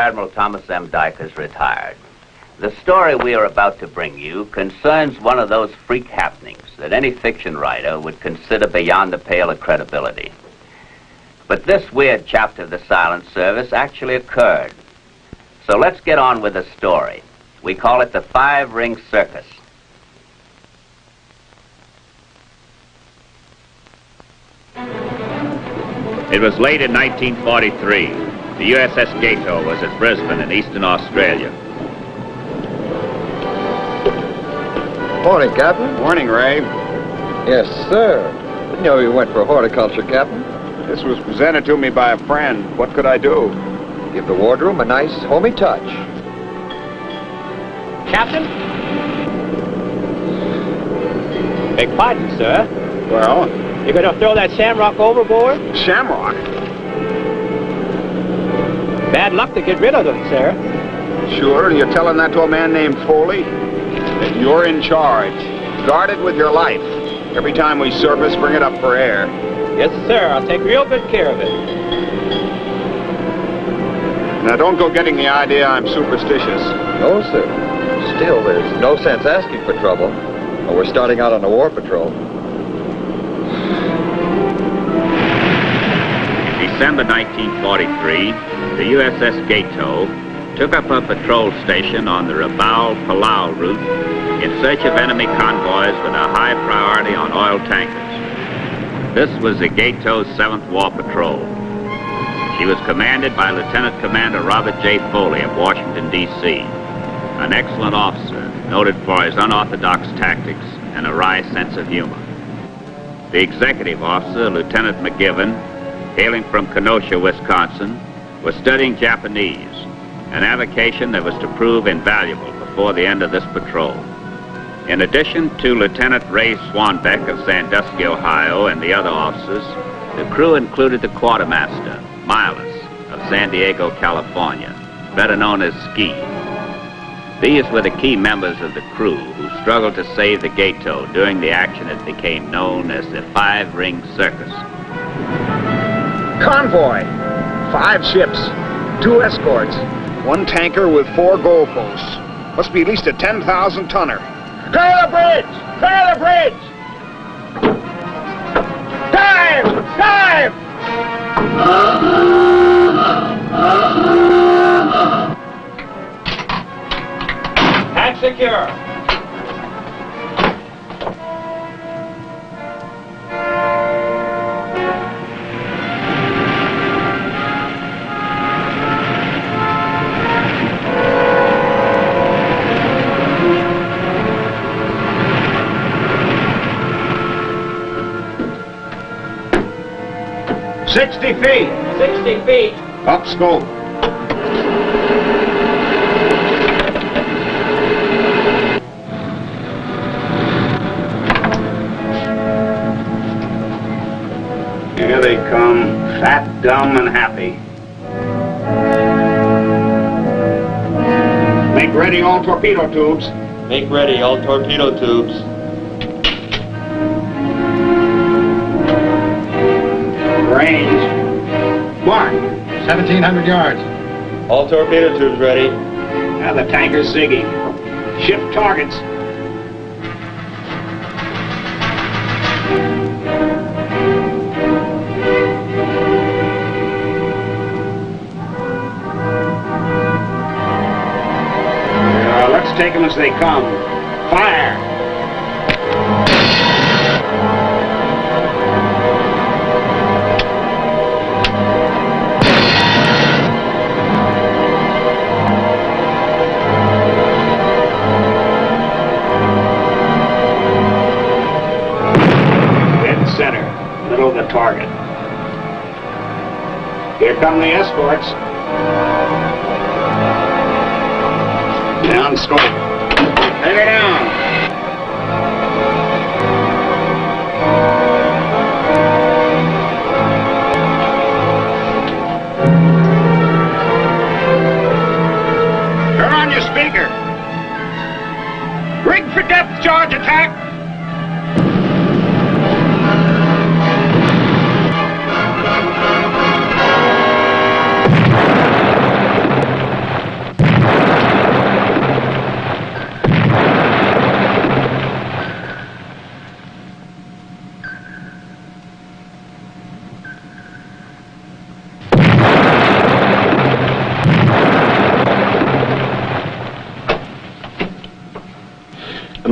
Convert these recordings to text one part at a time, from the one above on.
Admiral Thomas M. Dykers, retired. The story we are about to bring you concerns one of those freak happenings that any fiction writer would consider beyond the pale of credibility. But this weird chapter of the Silent Service actually occurred. So let's get on with the story. We call it the Five-Ring Circus. It was late in 1943. The USS Gato was at Brisbane in eastern Australia. Morning, Captain. Morning, Ray. Yes, sir. Didn't know you went for horticulture, Captain. This was presented to me by a friend. What could I do? Give the wardroom a nice, homey touch. Captain? Beg pardon, sir. Well? You gonna throw that shamrock overboard? Shamrock? Bad luck to get rid of them, sir. Sure, and you're telling that to a man named Foley? That you're in charge. Guard it with your life. Every time we surface, bring it up for air. Yes, sir. I'll take real good care of it. Now, don't go getting the idea I'm superstitious. No, sir. Still, there's no sense asking for trouble, or we're starting out on a war patrol. In December 1943, the USS Gato took up a patrol station on the Rabaul-Palau route in search of enemy convoys with a high priority on oil tankers. This was the Gato's 7th War Patrol. She was commanded by Lieutenant Commander Robert J. Foley of Washington, D.C., an excellent officer noted for his unorthodox tactics and a wry sense of humor. The executive officer, Lieutenant McGivern, hailing from Kenosha, Wisconsin, was studying Japanese, an avocation that was to prove invaluable before the end of this patrol. In addition to Lieutenant Ray Swanbeck of Sandusky, Ohio, and the other officers, the crew included the quartermaster, Miles, of San Diego, California, better known as Ski. These were the key members of the crew who struggled to save the Gato during the action that became known as the Five-Ring Circus. Convoy! 5 ships, 2 escorts, 1 tanker with 4 goalposts. Must be at least a 10,000-tonner. Clear the bridge! Clear the bridge! Dive! Dive! Hatch secure. '60 feet. 60 feet. Up scope. Here they come, fat, dumb, and happy. Make ready all torpedo tubes. Make ready all torpedo tubes. Range. Mark. 1,700 yards. All torpedo tubes ready. Now the tanker's zigging. Shift targets. Let's take them as they come. Fire! Middle of the target. Here come the escorts. Down scope. Take her down. Turn on your speaker. Rig for depth charge attack.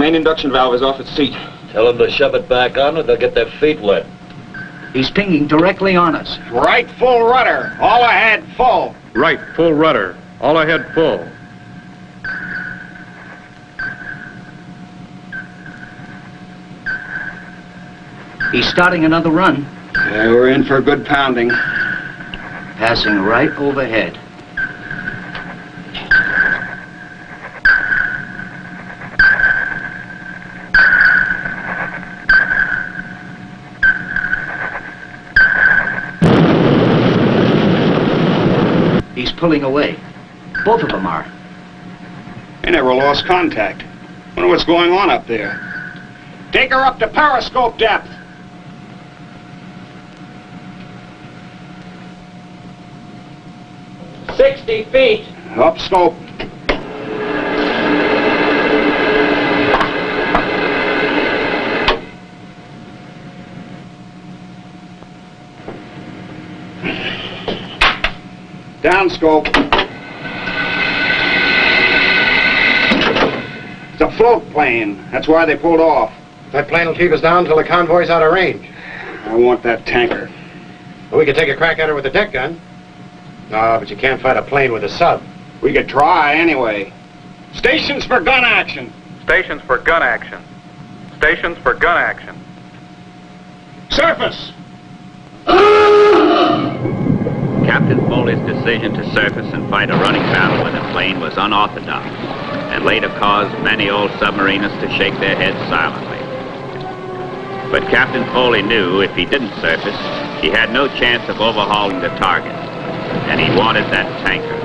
main induction valve is off its seat. Tell them to shove it back on or they'll get their feet wet. He's pinging directly on us. Right full rudder. All ahead, full. Right, full rudder. All ahead, full. He's starting another run. Yeah, we're in for a good pounding. Passing right overhead. He's pulling away. Both of them are. They never lost contact. Wonder what's going on up there. Take her up to periscope depth. "60 feet. Up scope. Down scope. It's a float plane. That's why they pulled off. That plane will keep us down until the convoy's out of range. I want that tanker. Well, we could take a crack at her with a deck gun. No, but you can't fight a plane with a sub. We could try anyway. Stations for gun action. Stations for gun action. Stations for gun action. Surface. Captain Foley's decision to surface and fight a running battle with a plane was unorthodox and later caused many old submariners to shake their heads silently. But Captain Foley knew if he didn't surface, he had no chance of overhauling the target, and he wanted that tanker.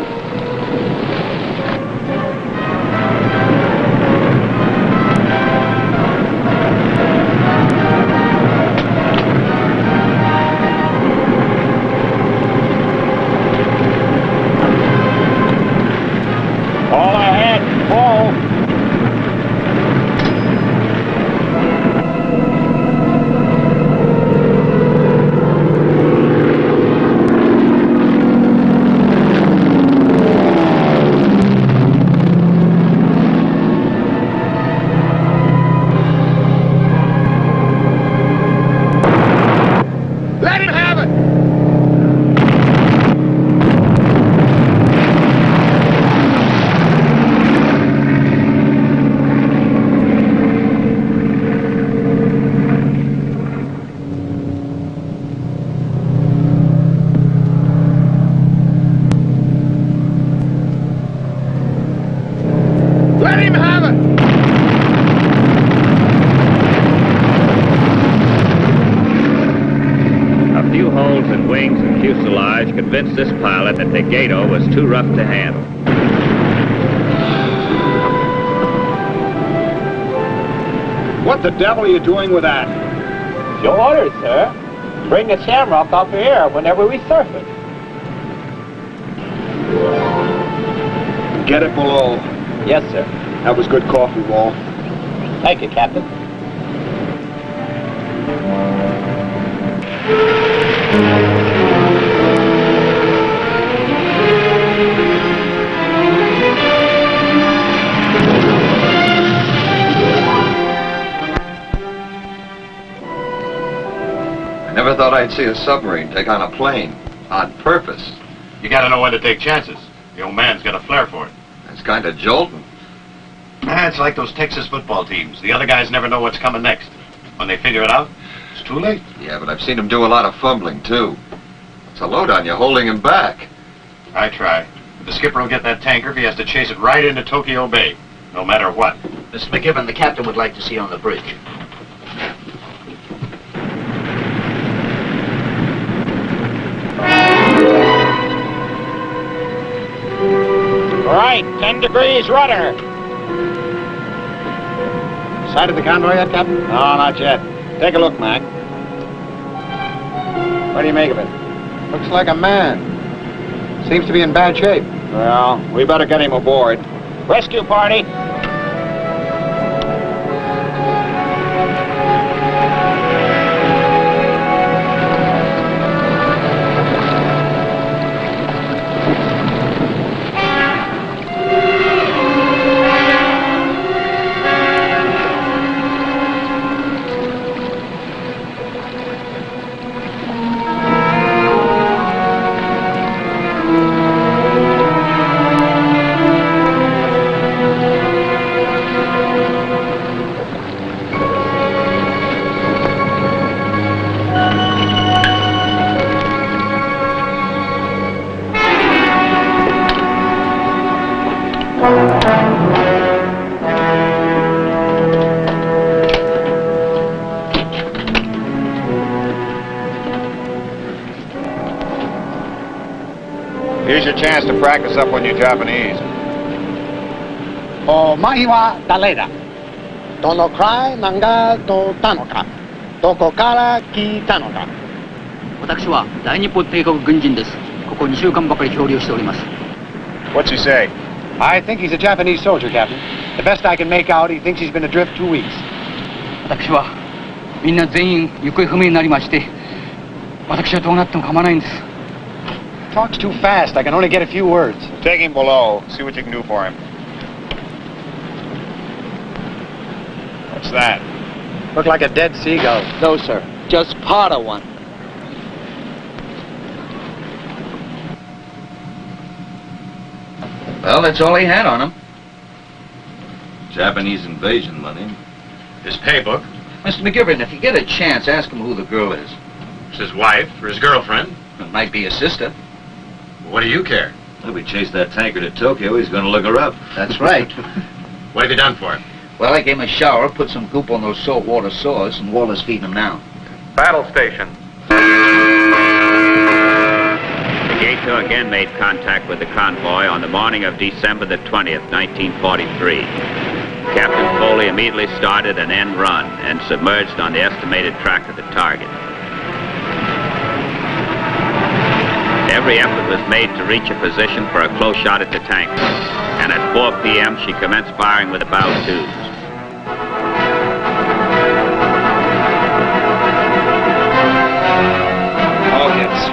All ahead, full. Let him have it! Let him have it! A few holes in wings and fuselage convinced this pilot that the Gato was too rough to handle. What the devil are you doing with that? Your orders, sir. Bring the Shamrock up here whenever we surface. Get it below. Yes, sir. That was good coffee, Wall. Thank you, Captain. I never thought I'd see a submarine take on a plane on purpose. You gotta know when to take chances. The old man's got a flair for it. It's kind of jolting. It's like those Texas football teams. The other guys never know what's coming next. When they figure it out, it's too late. Yeah, but I've seen him do a lot of fumbling, too. It's a load on you holding him back. I try. The skipper will get that tanker if he has to chase it right into Tokyo Bay, no matter what. Mr. McGibbon, the captain would like to see you on the bridge. Right, 10 degrees rudder. Sighted the convoy yet, Captain? No, not yet. Take a look, Mac. What do you make of it? Looks like a man. Seems to be in bad shape. Well, we better get him aboard. Rescue party. your chance to practice up on your Japanese. お前は誰だどのくらい漫画撮ったのかどこから来たのか私は大日本帝国軍人です。ここ2週間ばかり漂流しております。What's he say? I think he's a Japanese soldier, Captain. The best I can make out, he thinks he's been adrift 2 weeks. 私はみんな全員行方不明になりまして、私はどうなっても構わないんです。Talks too fast. I can only get a few words. Take him below. See what you can do for him. What's that? Look like a dead seagull. No, sir. Just part of one. Well, that's all he had on him. Japanese invasion money. His pay book. Mr. McGivern, if you get a chance, ask him who the girl is. It's his wife or his girlfriend. It might be his sister. What do you care? If we chase that tanker to Tokyo, he's going to look her up. That's right. What have you done for him? Well, I gave him a shower, put some goop on those saltwater saws, and Walter's feeding him now. Battle station. The Gato again made contact with the convoy on the morning of December the 20th, 1943. Captain Foley immediately started an end run and submerged on the estimated track of the target. Every effort was made to reach a position for a close shot at the tanker, and at 4 p.m. she commenced firing with the bow tubes. All hits.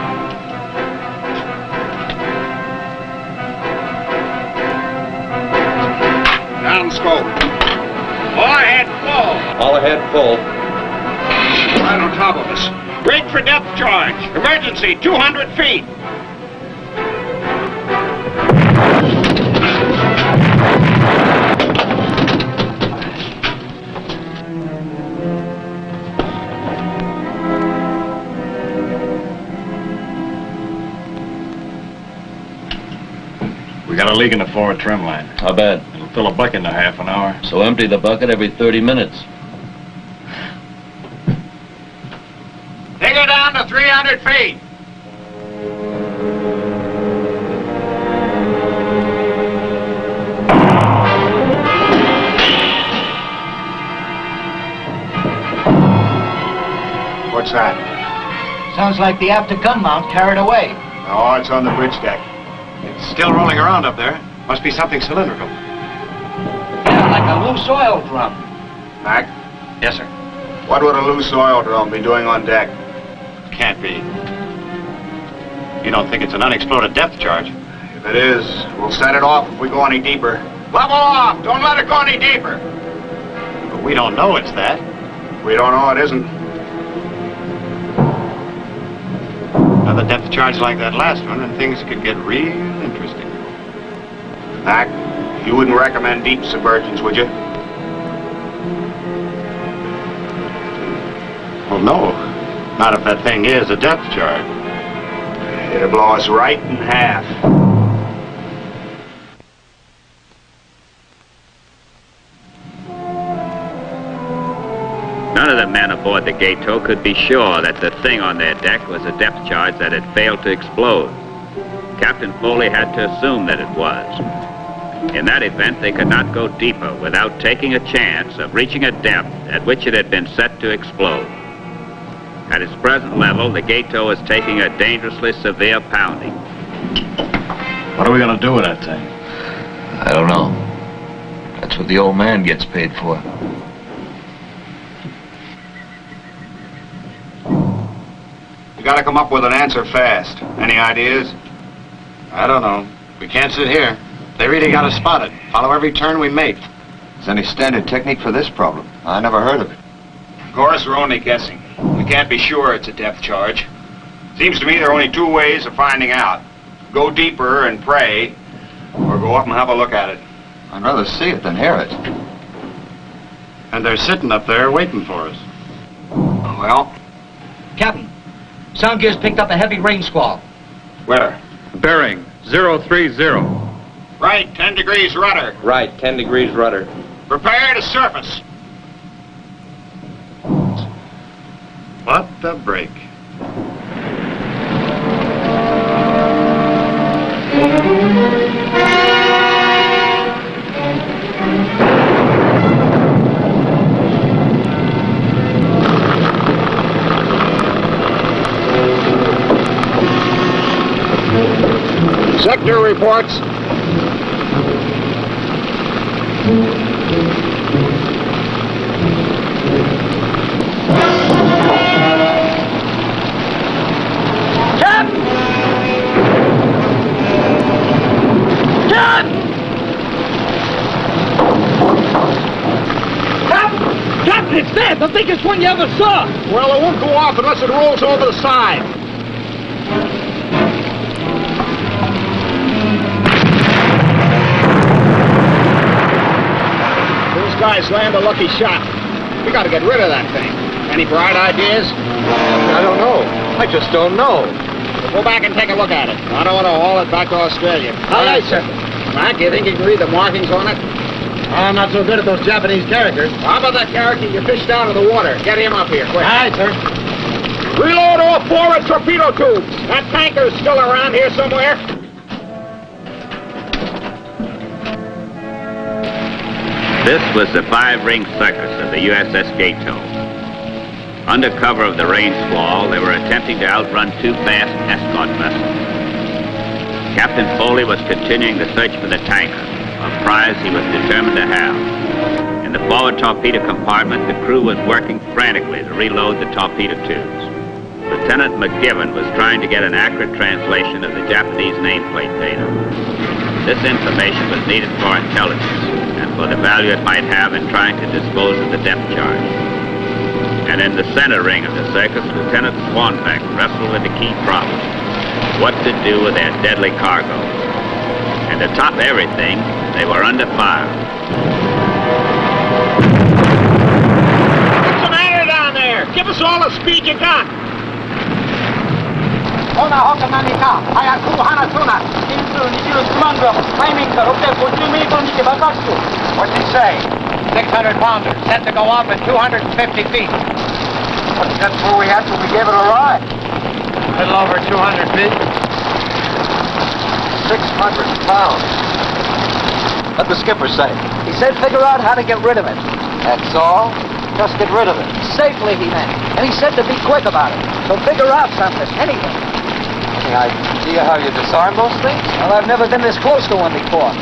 Down scope. All ahead full. All ahead full. Right on top of us. Rig for depth charge. Emergency, 200 feet. We got a leak in the forward trim line. How bad? It'll fill a bucket in a half an hour. So empty the bucket every 30 minutes. Take her down to 300 feet. What's that? Sounds like the after gun mount carried away. Oh, it's on the bridge deck. It's still rolling around up there. Must be something cylindrical. Yeah, like a loose oil drum. Mac, Yes, sir. what would a loose oil drum be doing on deck? Can't be. You don't think it's an unexploded depth charge? If it is, we'll set it off if we go any deeper. Level off! Don't let it go any deeper! But we don't know it's that. We don't know it isn't. Another depth charge like that last one, and things could get real interesting. Mac, you wouldn't recommend deep submergence, would you? Well, no. Not if that thing is a depth charge. It'll blow us right in half. None of the men aboard the Gato could be sure that the thing on their deck was a depth charge that had failed to explode. Captain Foley had to assume that it was. In that event, they could not go deeper without taking a chance of reaching a depth at which it had been set to explode. At its present level, the Gato is taking a dangerously severe pounding. What are we going to do with that thing? I don't know. That's what the old man gets paid for. You gotta come up with an answer fast. Any ideas? I don't know. We can't sit here. They really got us spotted. Follow every turn we make. Is any standard technique for this problem? I never heard of it. Of course, we're only guessing. We can't be sure it's a depth charge. Seems to me there are only two ways of finding out. Go deeper and pray, or go up and have a look at it. I'd rather see it than hear it. And they're sitting up there waiting for us. Well, Captain, sound gear's picked up a heavy rain squall. where? Bearing 030. Right, 10 degrees rudder. Right, 10 degrees rudder. Prepare to surface. What the break? reports? It's dead, the biggest one you ever saw. Well, it won't go off unless it rolls over the side. Those guys land a lucky shot. We gotta get rid of that thing. Any bright ideas? I don't know. I just don't know. Go back and take a look at it. I don't want to haul it back to Australia. Aye, aye, sir. Mac, you think you can read the markings on it? I'm not so good at those Japanese characters. How about that character you fished out of the water? Get him up here, quick. Aye, sir. Reload all 4 torpedo tubes. That tanker's still around here somewhere. This was the 5-ring Circus of the USS Gato. Under cover of the rain squall, they were attempting to outrun 2 fast escort vessels. Captain Foley was continuing the search for the tanker, a prize he was determined to have. In the forward torpedo compartment, the crew was working frantically to reload the torpedo tubes. Lieutenant McGiven was trying to get an accurate translation of the Japanese nameplate data. This information was needed for intelligence and for the value it might have in trying to dispose of the depth charge. And in the center ring of the circus, Lieutenant Swanbeck wrestled with the key problem: what to do with their deadly cargo. And to top everything, they were under fire. What's the matter down there? Give us all the speed you got. What's he say? 600 pounders, set to go off at 250 feet. That's where we had when we gave it a ride. A little over 200 feet. 600 pounds. What'd the skipper say? He said figure out how to get rid of it. That's all? Just get rid of it. Safely, he meant. And he said to be quick about it. So figure out something, anything. Any idea how you disarm those things? Well, I've never been this close to one before.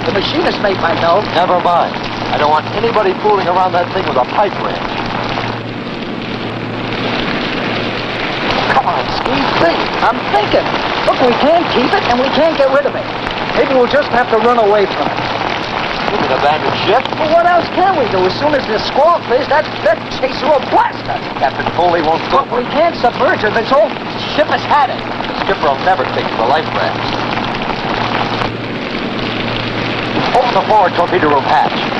The machinist mate might know. Never mind. I don't want anybody fooling around that thing with a pipe wrench. Come on, Steve, think. I'm thinking. Look, we can't keep it, and we can't get rid of it. Maybe we'll just have to run away from it. You can abandon ship? Well, what else can we do? As soon as the squall clears, that chaser will blast us. Captain Foley won't go. But we can't submerge her. This whole ship has had it. The skipper will never take to the life raft. Open the forward torpedo room hatch.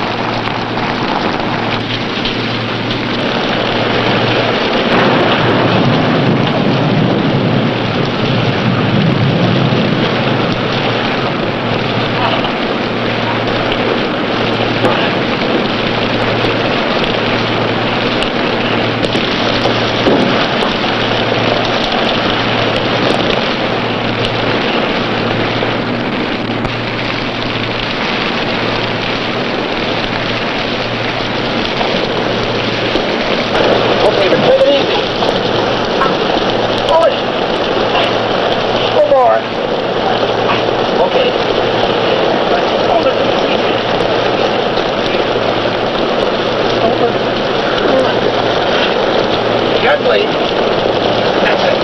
Gently. That's it.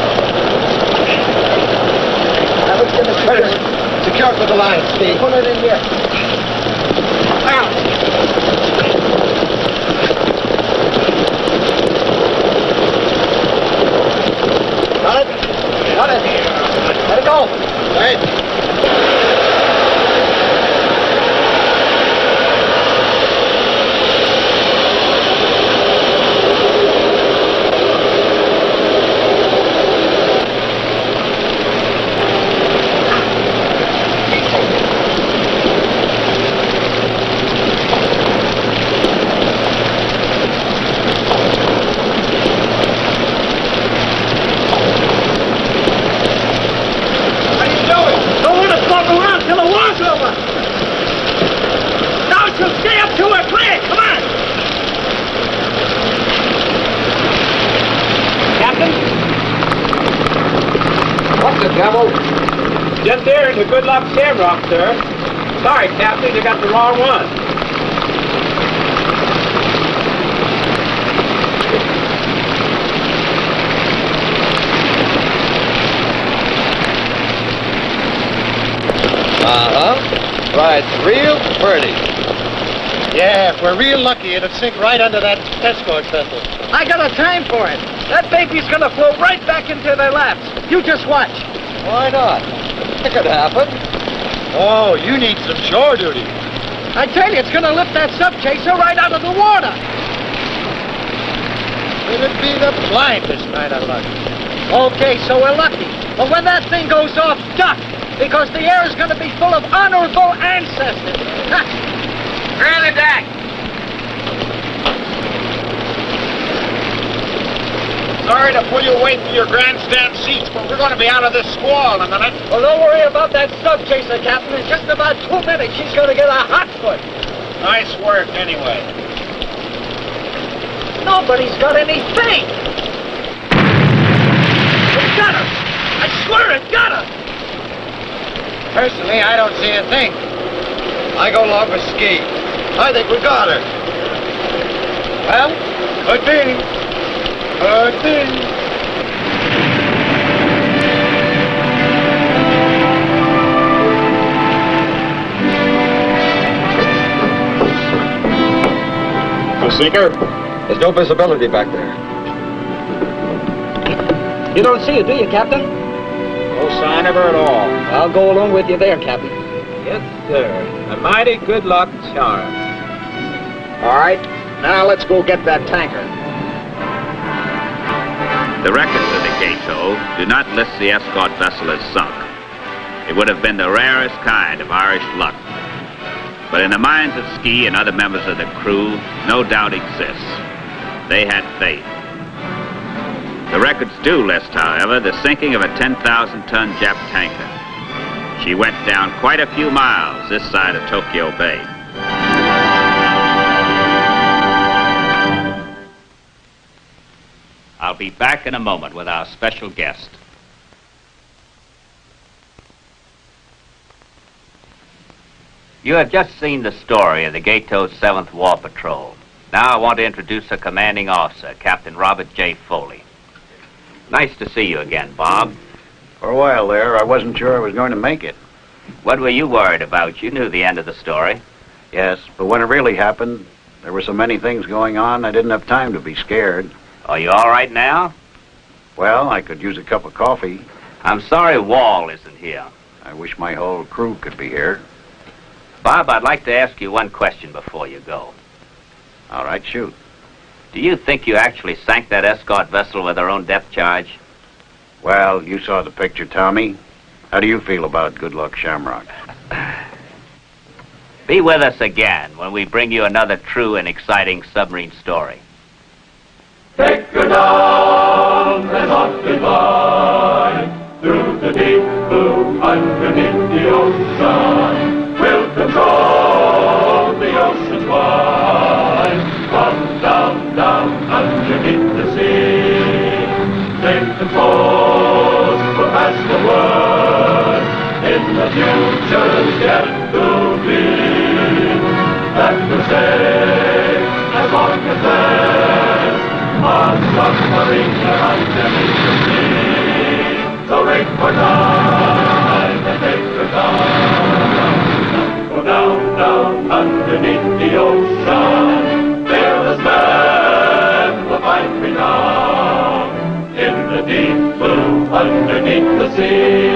Now let's get the trigger. Secure it with the line, Steve. Put it in here. Now. Got it? Got it. Let it go. Right. What's the devil? Just there in the Good Luck Shamrock, sir. Sorry, Captain, you got the wrong one. Uh-huh. Rides real pretty. Yeah, if we're real lucky, it'll sink right under that escort vessel. I got a time for it. That baby's gonna float right back into their laps. You just watch. Why not? It could happen. Oh, you need some shore duty. I tell you, it's gonna lift that sub-chaser right out of the water. It'd be the blindest kind of luck. Okay, so we're lucky. But when that thing goes off, duck, because the air is gonna be full of honorable ancestors. Clear the deck. Sorry to pull you away from your grandstand seats, but we're going to be out of this squall in a minute. Well, don't worry about that sub-chaser, Captain. In just about 2 minutes, she's gonna get a hot foot. Nice work, anyway. Nobody's got anything. It got her. I swear it got her. Personally, I don't see a thing. I go along with Ski. I think we got her. Well, could be. Could be. Sinker? There's no visibility back there. You don't see it, do you, Captain? No sign of her at all. I'll go along with you there, Captain. Yes, sir. A mighty good luck charm. All right, now let's go get that tanker. The records of the Gato do not list the escort vessel as sunk. It would have been the rarest kind of Irish luck. But in the minds of Ski and other members of the crew, no doubt exists. They had faith. The records do list, however, the sinking of a 10,000-ton Jap tanker. She went down quite a few miles this side of Tokyo Bay. I'll be back in a moment with our special guest. You have just seen the story of the Gato's 7th War Patrol. Now I want to introduce a commanding officer, Captain Robert J. Foley. Nice to see you again, Bob. For a while there, I wasn't sure I was going to make it. What were you worried about? You knew the end of the story. Yes, but when it really happened, there were so many things going on, I didn't have time to be scared. Are you all right now? Well, I could use a cup of coffee. I'm sorry Wall isn't here. I wish my whole crew could be here. Bob, I'd like to ask you one question before you go. All right, shoot. Do you think you actually sank that escort vessel with her own depth charge? Well, you saw the picture, Tommy. How do you feel about Good Luck Shamrock? Be with us again when we bring you another true and exciting submarine story. Take her down and not goodbye through the deep blue underneath the ocean. We'll control the ocean's wide. Come down, down underneath the sea. Take the course, we'll pass the word. In the future's yet to be. That will stay as long as there's a submarine underneath the sea. So ring for time and take her down. Go down, down underneath the ocean. Fearless men will find renown in the deep blue underneath the sea.